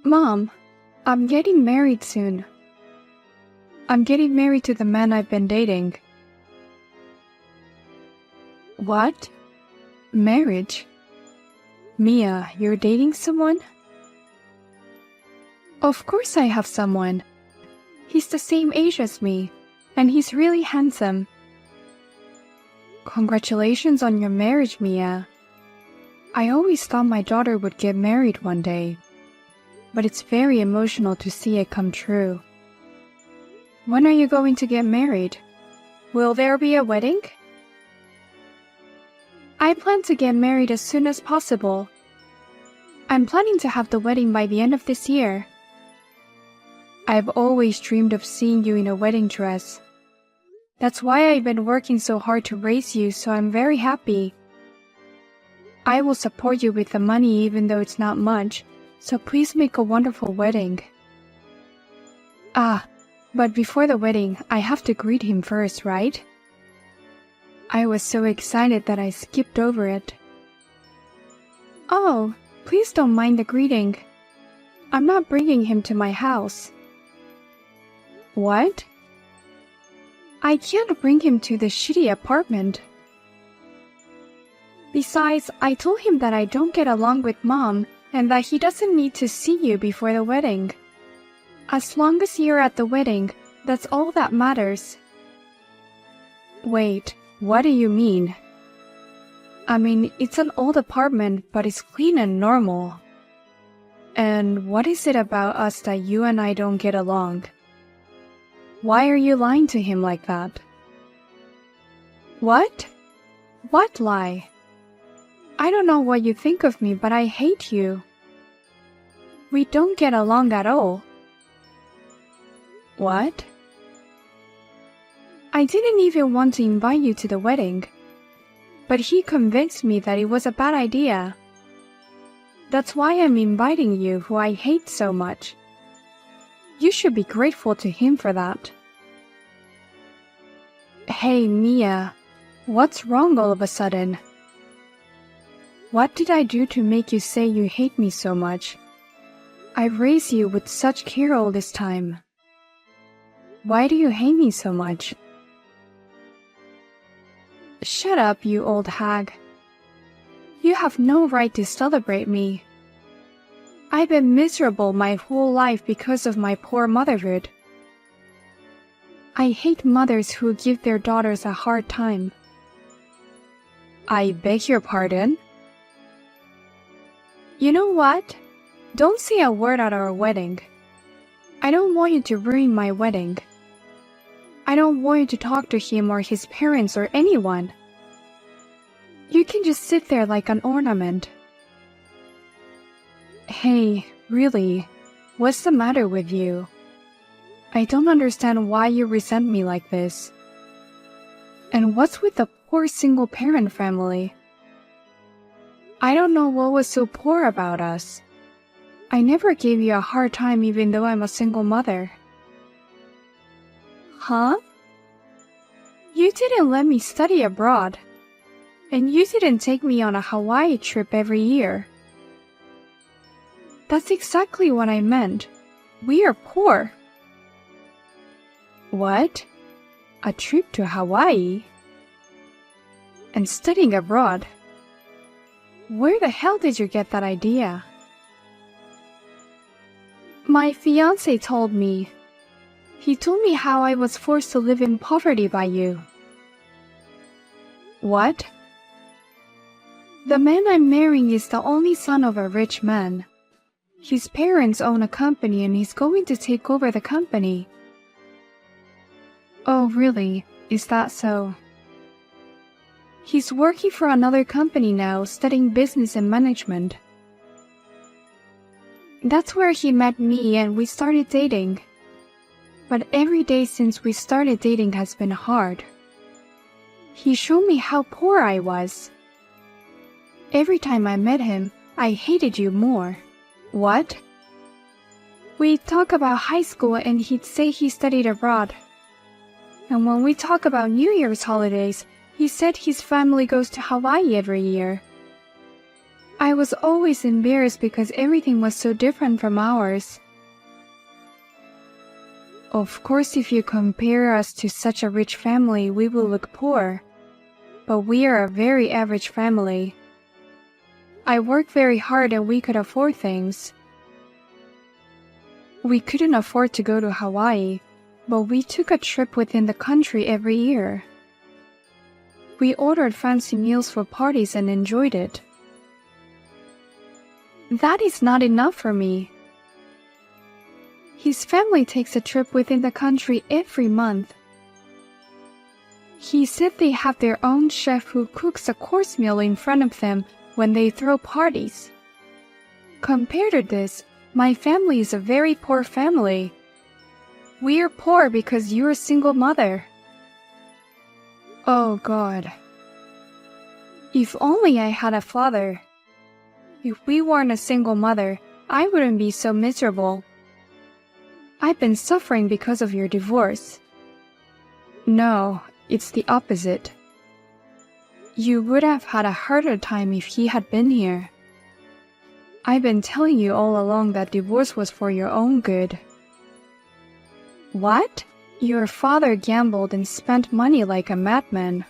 Mom, I'm getting married soon. I'm getting married to the man I've been dating. What? Marriage? Mia, you're dating someone? Of course I have someone. He's the same age as me, and he's really handsome. Congratulations on your marriage, Mia. I always thought my daughter would get married one day, but it's very emotional to see it come true. When are you going to get married? Will there be a wedding? I plan to get married as soon as possible. I'm planning to have the wedding by the end of this year. I've always dreamed of seeing you in a wedding dress. That's why I've been working so hard to raise you, so I'm very happy. I will support you with the money even though it's not much, so please make a wonderful wedding. But before the wedding, I have to greet him first, right? I was so excited that I skipped over it. Oh, please don't mind the greeting. I'm not bringing him to my house. What? I can't bring him to the shitty apartment. Besides, I told him that I don't get along with Mom and that he doesn't need to see you before the wedding. As long as you're at the wedding, that's all that matters. Wait, what do you mean? I mean, it's an old apartment, but it's clean and normal. And what is it about us that you and I don't get along? Why are you lying to him like that? What? What lie? I don't know what you think of me, but I hate you. We don't get along at all. What? I didn't even want to invite you to the wedding, but he convinced me that it was a bad idea. That's why I'm inviting you, who I hate so much. You should be grateful to him for that. Hey, Mia, what's wrong all of a sudden? What did I do to make you say you hate me so much? I raised you with such care all this time. Why do you hate me so much? Shut up, you old hag. You have no right to celebrate me. I've been miserable my whole life because of my poor motherhood. I hate mothers who give their daughters a hard time. I beg your pardon? You know what? Don't say a word at our wedding. I don't want you to ruin my wedding. I don't want you to talk to him or his parents or anyone. You can just sit there like an ornament. Hey, really, what's the matter with you? I don't understand why you resent me like this. And what's with the poor single-parent family? I don't know what was so poor about us. I never gave you a hard time even though I'm a single mother. Huh? You didn't let me study abroad. And you didn't take me on a Hawaii trip every year. That's exactly what I meant. We are poor. What? A trip to Hawaii? And studying abroad? Where the hell did you get that idea? My fiancé told me. He told me how I was forced to live in poverty by you. What? The man I'm marrying is the only son of a rich man. His parents own a company and he's going to take over the company. Oh, really? Is that so? He's working for another company now, studying business and management. That's where he met me and we started dating. But every day since we started dating has been hard. He showed me how poor I was. Every time I met him, I hated you more. What? We'd talk about high school and he'd say he studied abroad. And when we talk about New Year's holidays, he said his family goes to Hawaii every year. I was always embarrassed because everything was so different from ours. Of course, if you compare us to such a rich family, we will look poor. But we are a very average family. I work very hard and we could afford things. We couldn't afford to go to Hawaii, but we took a trip within the country every year. We ordered fancy meals for parties and enjoyed it. That is not enough for me. His family takes a trip within the country every month. He said they have their own chef who cooks a course meal in front of them when they throw parties. Compared to this, my family is a very poor family. We are poor because you're a single mother. Oh God. If only I had a father. If we weren't a single mother, I wouldn't be so miserable. I've been suffering because of your divorce. No, it's the opposite. You would have had a harder time if he had been here. I've been telling you all along that divorce was for your own good. What? Your father gambled and spent money like a madman.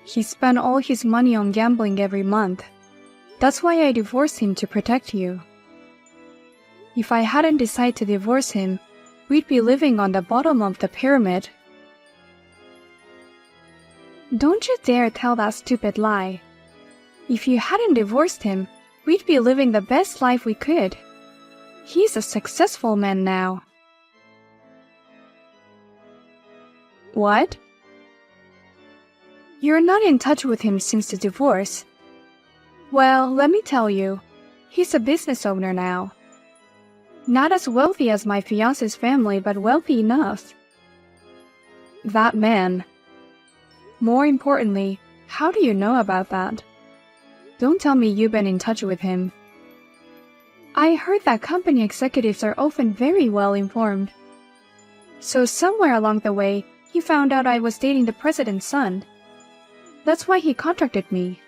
He spent all his money on gambling every month. That's why I divorced him, to protect you. If I hadn't decided to divorce him, we'd be living on the bottom of the pyramid. Don't you dare tell that stupid lie. If you hadn't divorced him, we'd be living the best life we could. He's a successful man now. What? You're not in touch with him since the divorce. Well, let me tell you, he's a business owner now. Not as wealthy as my fiancé's family, but wealthy enough. That man. More importantly, how do you know about that? Don't tell me you've been in touch with him. I heard that company executives are often very well informed. So somewhere along the way, he found out I was dating the president's son. That's why he contacted me.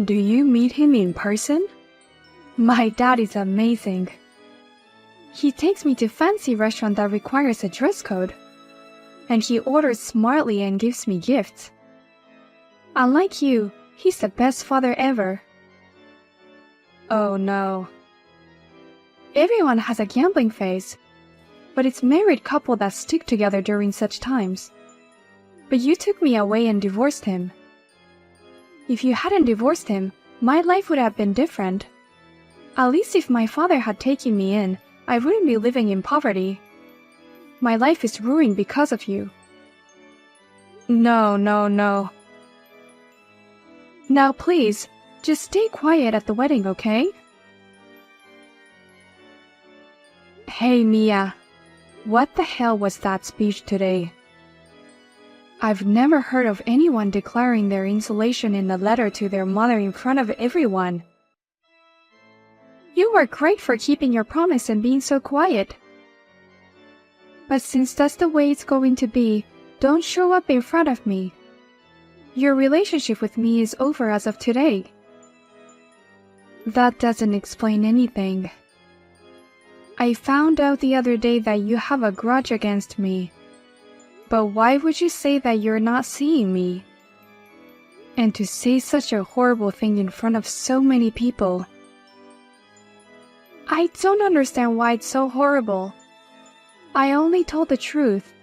Do you meet him in person? My dad is amazing. He takes me to fancy restaurant that requires a dress code. And he orders smartly and gives me gifts. Unlike you, he's the best father ever. Oh no. Everyone has a gambling phase, but it's married couple that stick together during such times. But you took me away and divorced him. If you hadn't divorced him, my life would have been different. At least if my father had taken me in, I wouldn't be living in poverty. My life is ruined because of you. No. Now please, just stay quiet at the wedding, okay? Hey Mia, what the hell was that speech today? I've never heard of anyone declaring their insulation in a letter to their mother in front of everyone. You were great for keeping your promise and being so quiet. But since that's the way it's going to be, don't show up in front of me. Your relationship with me is over as of today. That doesn't explain anything. I found out the other day that you have a grudge against me. But why would you say that you're not seeing me? And to say such a horrible thing in front of so many people. I don't understand why it's so horrible. I only told the truth.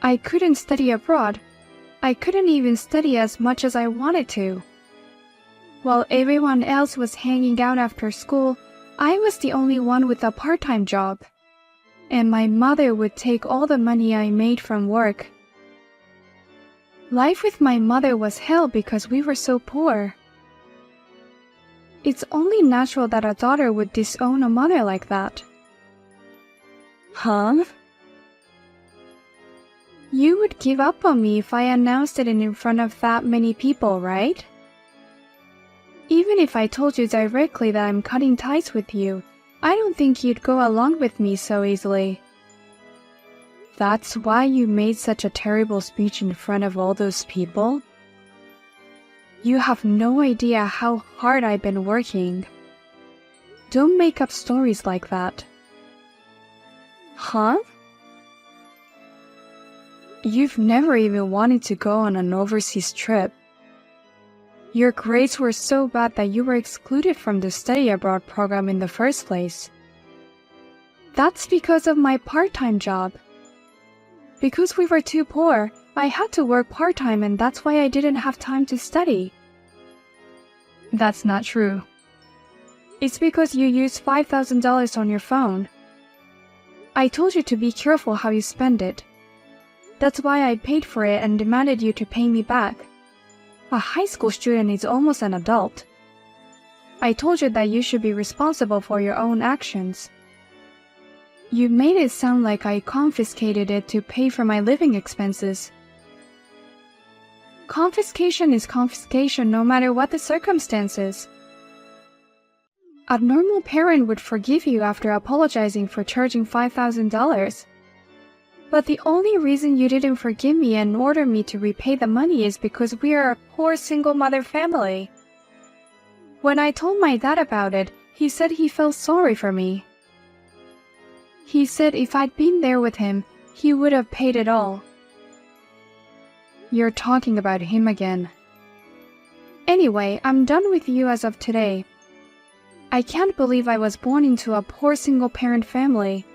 I couldn't study abroad. I couldn't even study as much as I wanted to. While everyone else was hanging out after school, I was the only one with a part-time job. And my mother would take all the money I made from work. Life with my mother was hell because we were so poor. It's only natural that a daughter would disown a mother like that. Huh? You would give up on me if I announced it in front of that many people, right? Even if I told you directly that I'm cutting ties with you, I don't think you'd go along with me so easily. That's why you made such a terrible speech in front of all those people? You have no idea how hard I've been working. Don't make up stories like that. Huh? You've never even wanted to go on an overseas trip. Your grades were so bad that you were excluded from the study abroad program in the first place. That's because of my part-time job. Because we were too poor, I had to work part-time, and that's why I didn't have time to study. That's not true. It's because you used $5,000 on your phone. I told you to be careful how you spend it. That's why I paid for it and demanded you to pay me back. A high school student is almost an adult. I told you that you should be responsible for your own actions. You made it sound like I confiscated it to pay for my living expenses. Confiscation is confiscation no matter what the circumstances. A normal parent would forgive you after apologizing for charging $5,000. But the only reason you didn't forgive me and order me to repay the money is because we are a poor single mother family. When I told my dad about it, he said he felt sorry for me. He said if I'd been there with him, he would have paid it all. You're talking about him again. Anyway, I'm done with you as of today. I can't believe I was born into a poor single-parent family.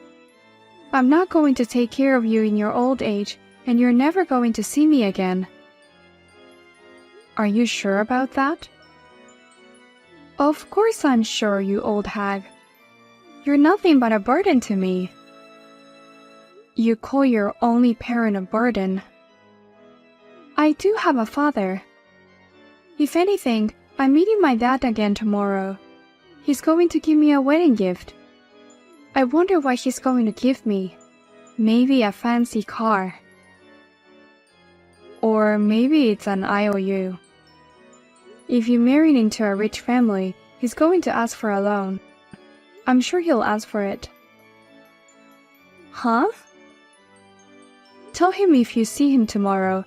I'm not going to take care of you in your old age, and you're never going to see me again. Are you sure about that? Of course I'm sure, you old hag. You're nothing but a burden to me. You call your only parent a burden. I do have a father. If anything, I'm meeting my dad again tomorrow. He's going to give me a wedding gift. I wonder what he's going to give me. Maybe a fancy car. Or maybe it's an IOU. If you married into a rich family, he's going to ask for a loan. I'm sure he'll ask for it. Huh? Tell him if you see him tomorrow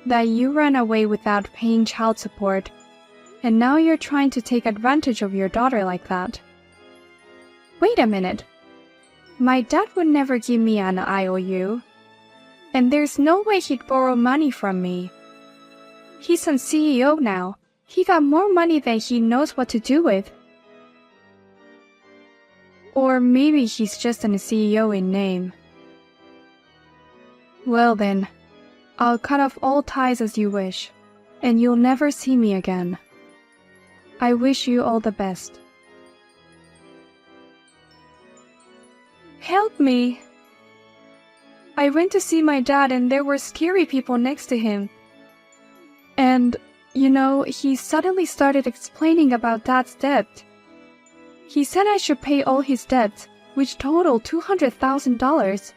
that you ran away without paying child support, and now you're trying to take advantage of your daughter like that. Wait a minute. My dad would never give me an IOU, and there's no way he'd borrow money from me. He's a CEO now. He got more money than he knows what to do with. Or maybe he's just a CEO in name. Well then, I'll cut off all ties as you wish, and you'll never see me again. I wish you all the best. Help me! I went to see my dad and there were scary people next to him. And, he suddenly started explaining about Dad's debt. He said I should pay all his debts, which totaled $200,000.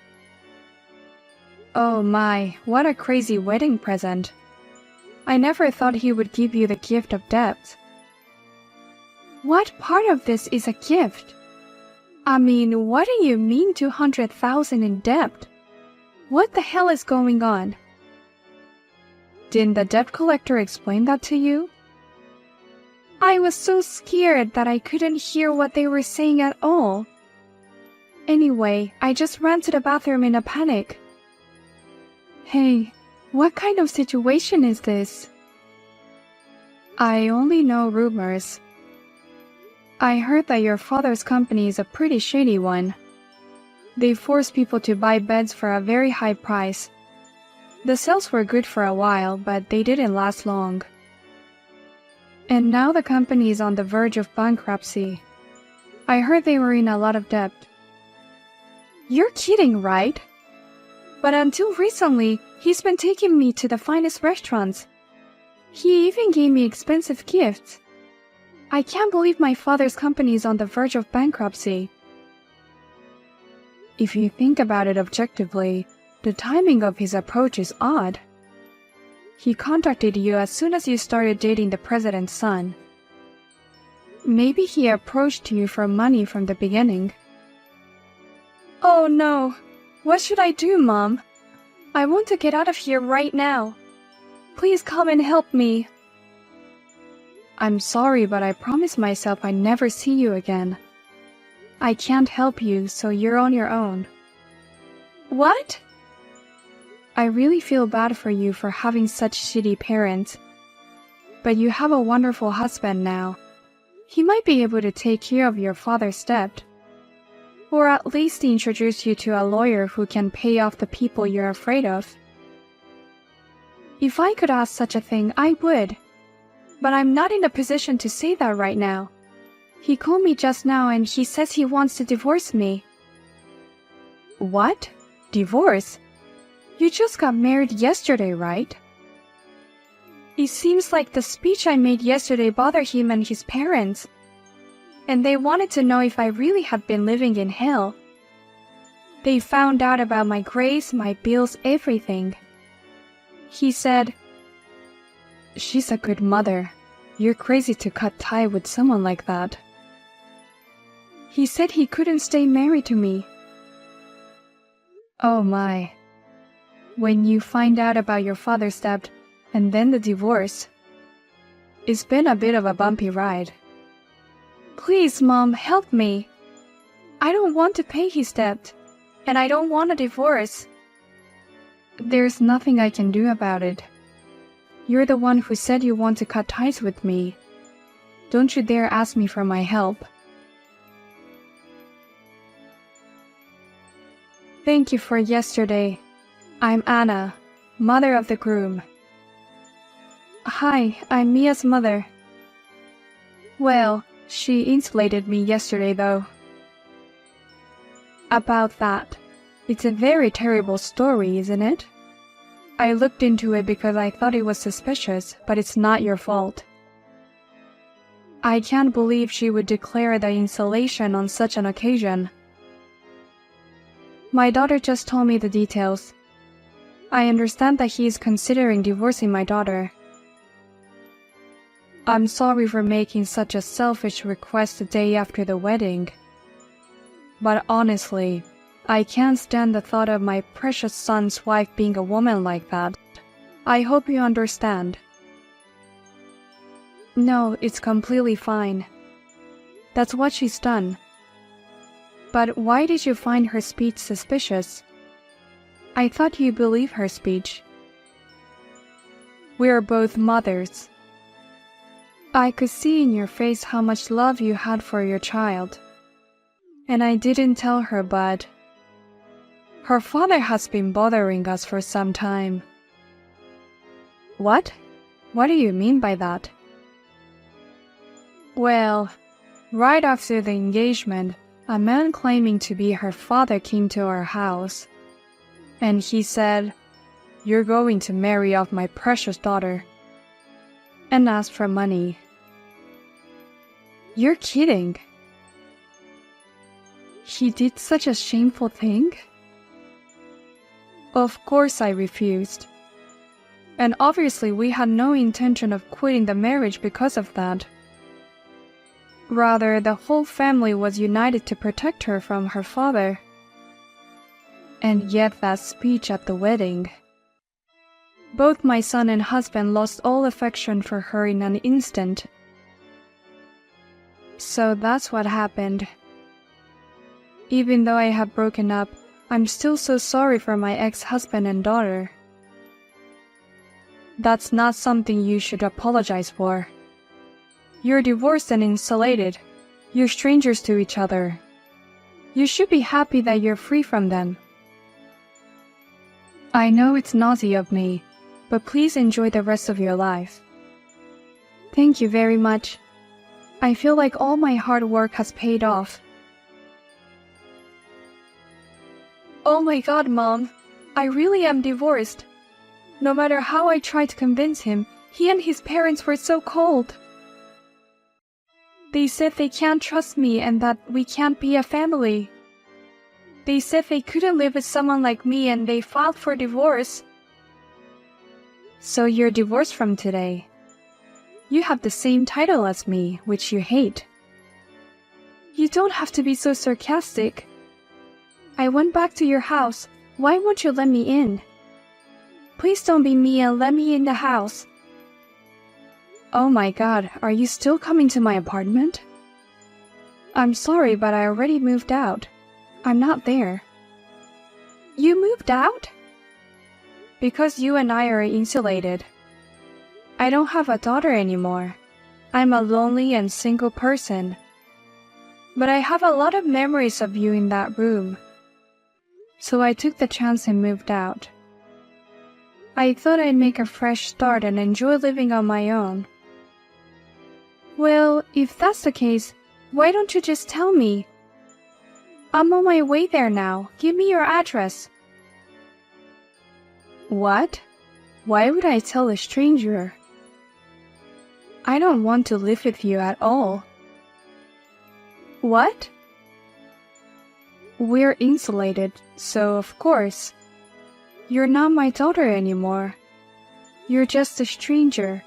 Oh my, what a crazy wedding present. I never thought he would give you the gift of debt. What part of this is a gift? I mean, what do you mean $200,000 in debt? What the hell is going on? Didn't the debt collector explain that to you? I was so scared that I couldn't hear what they were saying at all. Anyway, I just ran to the bathroom in a panic. Hey, what kind of situation is this? I only know rumors. I heard that your father's company is a pretty shady one. They force people to buy beds for a very high price. The sales were good for a while, but they didn't last long. And now the company is on the verge of bankruptcy. I heard they were in a lot of debt. You're kidding, right? But until recently, he's been taking me to the finest restaurants. He even gave me expensive gifts. I can't believe my father's company is on the verge of bankruptcy. If you think about it objectively, the timing of his approach is odd. He contacted you as soon as you started dating the president's son. Maybe he approached you for money from the beginning. Oh no! What should I do, Mom? I want to get out of here right now. Please come and help me. I'm sorry, but I promised myself I'd never see you again. I can't help you, so you're on your own. What? I really feel bad for you for having such shitty parents. But you have a wonderful husband now. He might be able to take care of your father's debt. Or at least introduce you to a lawyer who can pay off the people you're afraid of. If I could ask such a thing, I would. But I'm not in a position to say that right now. He called me just now and he says he wants to divorce me. What? Divorce? You just got married yesterday, right? It seems like the speech I made yesterday bothered him and his parents. And they wanted to know if I really had been living in hell. They found out about my grades, my bills, everything. He said, "She's a good mother. You're crazy to cut tie with someone like that." He said he couldn't stay married to me. Oh my. When you find out about your father's debt and then the divorce, it's been a bit of a bumpy ride. Please, Mom, help me. I don't want to pay his debt, and I don't want a divorce. There's nothing I can do about it. You're the one who said you want to cut ties with me. Don't you dare ask me for my help. Thank you for yesterday. I'm Anna, mother of the groom. Hi, I'm Mia's mother. Well, she insulated me yesterday though. About that. It's a very terrible story, isn't it? I looked into it because I thought it was suspicious, but it's not your fault. I can't believe she would declare the insulation on such an occasion. My daughter just told me the details. I understand that he is considering divorcing my daughter. I'm sorry for making such a selfish request the day after the wedding. But honestly, I can't stand the thought of my precious son's wife being a woman like that. I hope you understand. No, it's completely fine. That's what she's done. But why did you find her speech suspicious? I thought you believed her speech. We're both mothers. I could see in your face how much love you had for your child. And I didn't tell her, but her father has been bothering us for some time. What? What do you mean by that? Well, right after the engagement, a man claiming to be her father came to our house. And he said, "You're going to marry off my precious daughter," and asked for money. You're kidding. He did such a shameful thing? Of course I refused. And obviously we had no intention of quitting the marriage because of that. Rather, the whole family was united to protect her from her father. And yet that speech at the wedding. Both my son and husband lost all affection for her in an instant. So that's what happened. Even though I have broken up, I'm still so sorry for my ex-husband and daughter. That's not something you should apologize for. You're divorced and insulated. You're strangers to each other. You should be happy that you're free from them. I know it's naughty of me, but please enjoy the rest of your life. Thank you very much. I feel like all my hard work has paid off. Oh my God, Mom. I really am divorced. No matter how I tried to convince him, he and his parents were so cold. They said they can't trust me and that we can't be a family. They said they couldn't live with someone like me and they filed for divorce. So you're divorced from today. You have the same title as me, which you hate. You don't have to be so sarcastic. I went back to your house. Why won't you let me in? Please don't be mean and let me in the house. Oh my god, are you still coming to my apartment? I'm sorry, but I already moved out. I'm not there. You moved out? Because you and I are insulated. I don't have a daughter anymore. I'm a lonely and single person. But I have a lot of memories of you in that room. So I took the chance and moved out. I thought I'd make a fresh start and enjoy living on my own. Well, if that's the case, why don't you just tell me? I'm on my way there now. Give me your address. What? Why would I tell a stranger? I don't want to live with you at all. What? We're insulated, so of course. You're not my daughter anymore. You're just a stranger.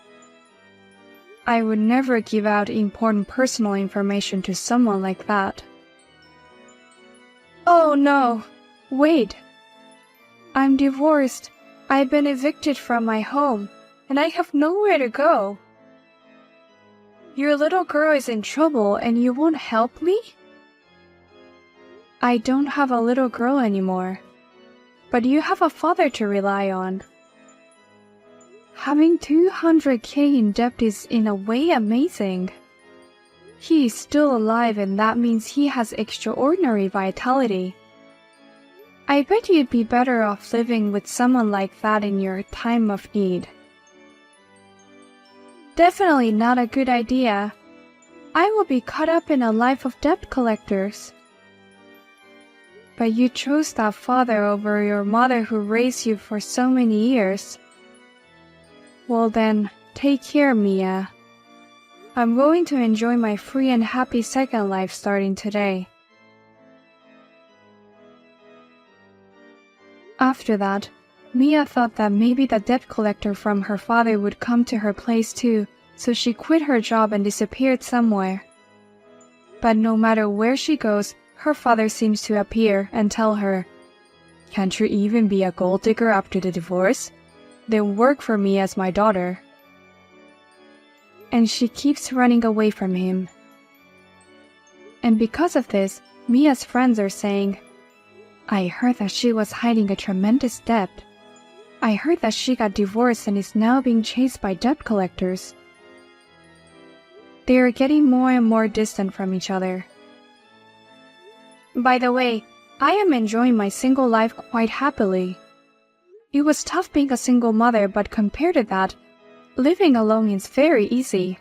I would never give out important personal information to someone like that. Oh no! Wait! I'm divorced. I've been evicted from my home, and I have nowhere to go. Your little girl is in trouble and you won't help me? I don't have a little girl anymore, but you have a father to rely on. Having 200K in debt is in a way amazing. He is still alive and that means he has extraordinary vitality. I bet you'd be better off living with someone like that in your time of need. Definitely not a good idea. I will be caught up in a life of debt collectors. But you chose that father over your mother who raised you for so many years. Well then, take care, Mia. I'm going to enjoy my free and happy second life starting today. After that, Mia thought that maybe the debt collector from her father would come to her place too, so she quit her job and disappeared somewhere. But no matter where she goes, her father seems to appear and tell her, "Can't you even be a gold digger after the divorce? Then work for me as my daughter." And she keeps running away from him. And because of this, Mia's friends are saying, "I heard that she was hiding a tremendous debt. I heard that she got divorced and is now being chased by debt collectors." They are getting more and more distant from each other. By the way, I am enjoying my single life quite happily. It was tough being a single mother, but compared to that, living alone is very easy.